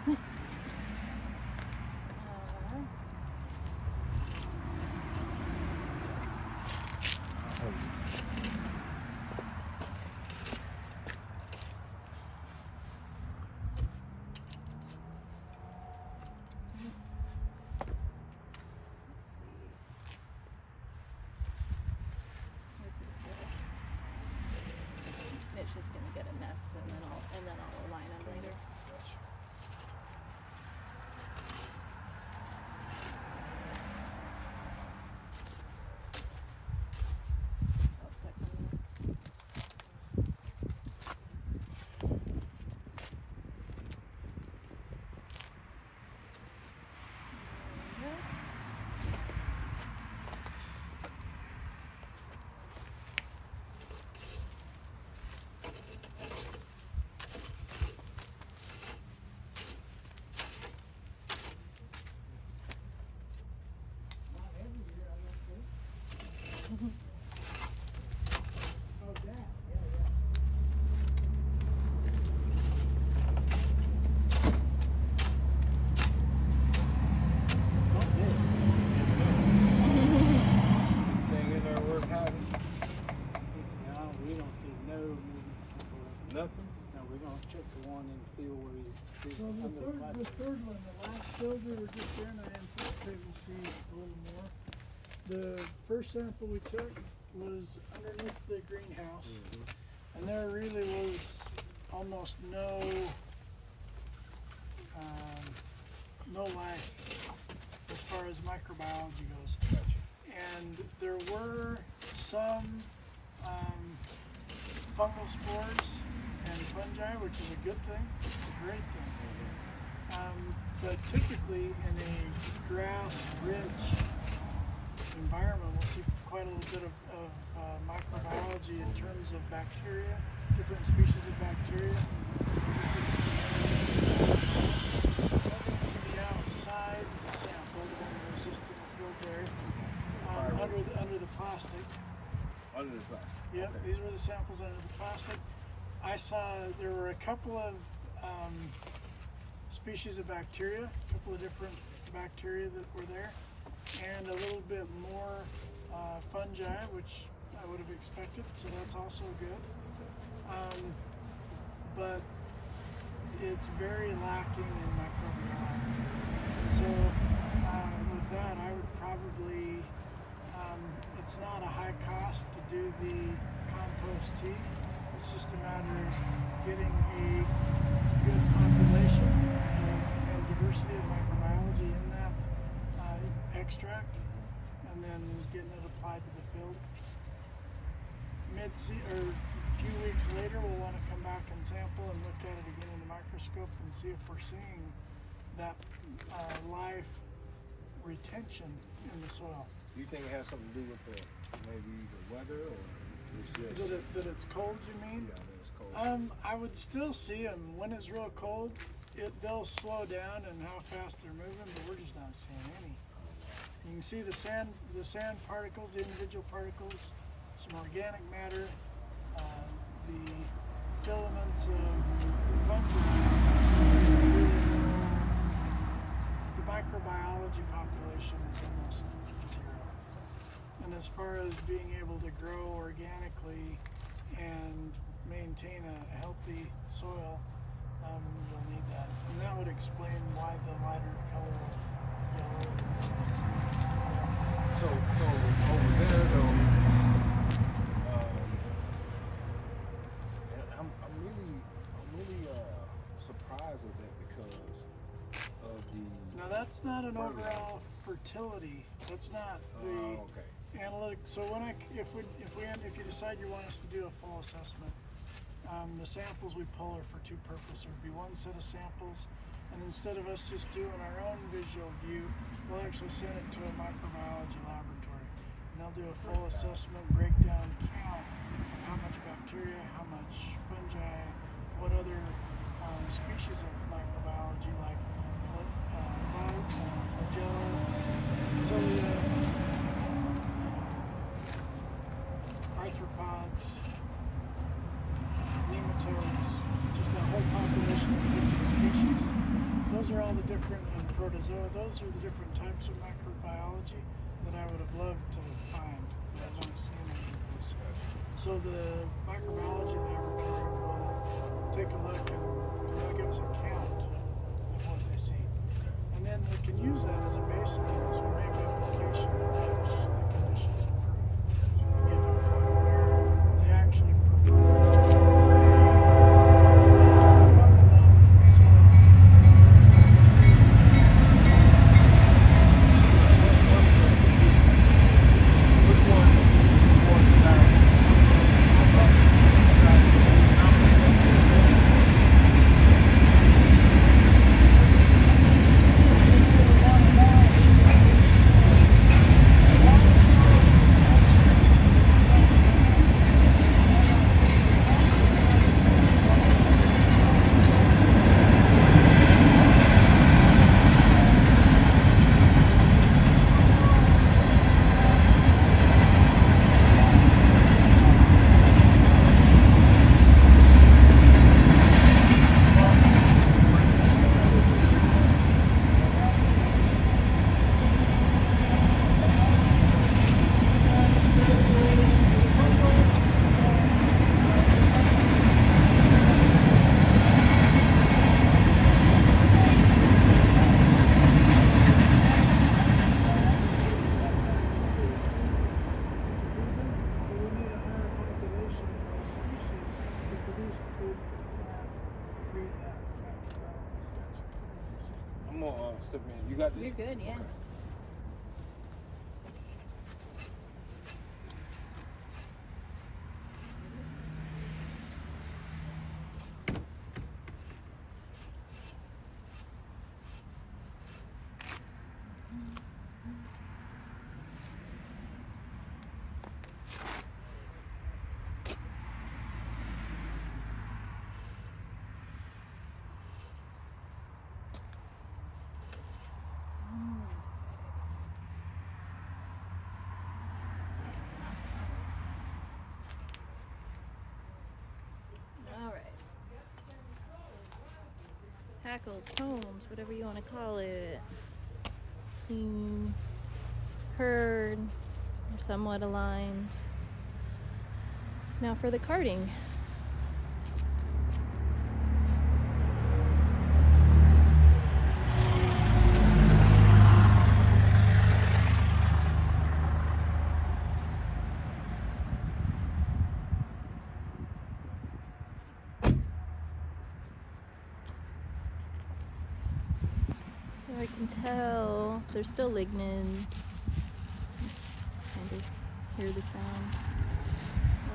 It's just gonna get a mess, and then I'll align them later. It's all stuck on there. There we go. Nothing? No, we're gonna check the one in the field where you did So under the the plastic. third one, the last field we were just in, I anticipate we'll see a little more. The first sample we took was underneath the greenhouse, and there really was almost no life as far as microbiology goes. And there were some fungal spores and fungi, which is a good thing. It's a great thing. But typically in a grass-rich environment, we'll see quite a little bit of microbiology in terms of bacteria, different species of bacteria. To the outside sample, the one that was just in the field there, under the plastic. Under the plastic. Yep, Okay. these were the samples under the plastic. I saw there were a couple of species of bacteria, a couple of different bacteria that were there, and a little bit more fungi, which I would have expected, so that's also good. But it's very lacking in microbiome. And so with that, I would probably, it's not a high cost to do the compost tea. It's just a matter of getting a good population and diversity of microbiology in that extract, and then getting it applied to the field. A few weeks later, we'll want to come back and sample and look at it again in the microscope and see if we're seeing that live retention in the soil. Do you think it has something to do with maybe the weather, or it's just That it's cold, you mean? Yeah, that it's cold. I would still see them when it's real cold. They'll slow down and how fast they're moving, but we're just not seeing any. You can see the sand particles, the individual particles, some organic matter, the filaments of fungi. The microbiology population is almost zero. And as far as being able to grow organically and maintain a healthy soil, you'll need that. And that would explain why the lighter color of yellow is. So over there though, I'm really surprised at that because of the. Now that's not an overall fertility. That's not the okay. analytic. So if you decide you want us to do a full assessment, the samples we pull are for two purposes. There would be one set of samples, and instead of us just doing our own visual view, we'll actually send it to a microbiology laboratory. And they'll do a full assessment, breakdown, count of how much bacteria, how much fungi, what other species of microbiology like flagella, cilia, arthropods, nematodes, just that whole population of different species. those are all the different, and protozoa, those are the different types of microbiology that I would have loved to find, but I've not seen any of those. So the microbiology laboratory will take a look and they'll give us a count of what they see. And then we can use that as a baseline as we make application to manage the conditions improve. And get to a point where they actually perform a fungal dominant soil. Which one is out? I'm gonna step in. You got this? You're good, yeah. Okay. All right. Hackles, homes, whatever you want to call it. Hurd, somewhat aligned. Now for the carting. So I can tell there's still lignins. Kind of hear the sound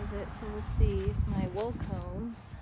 of it. So we'll see if my wool combs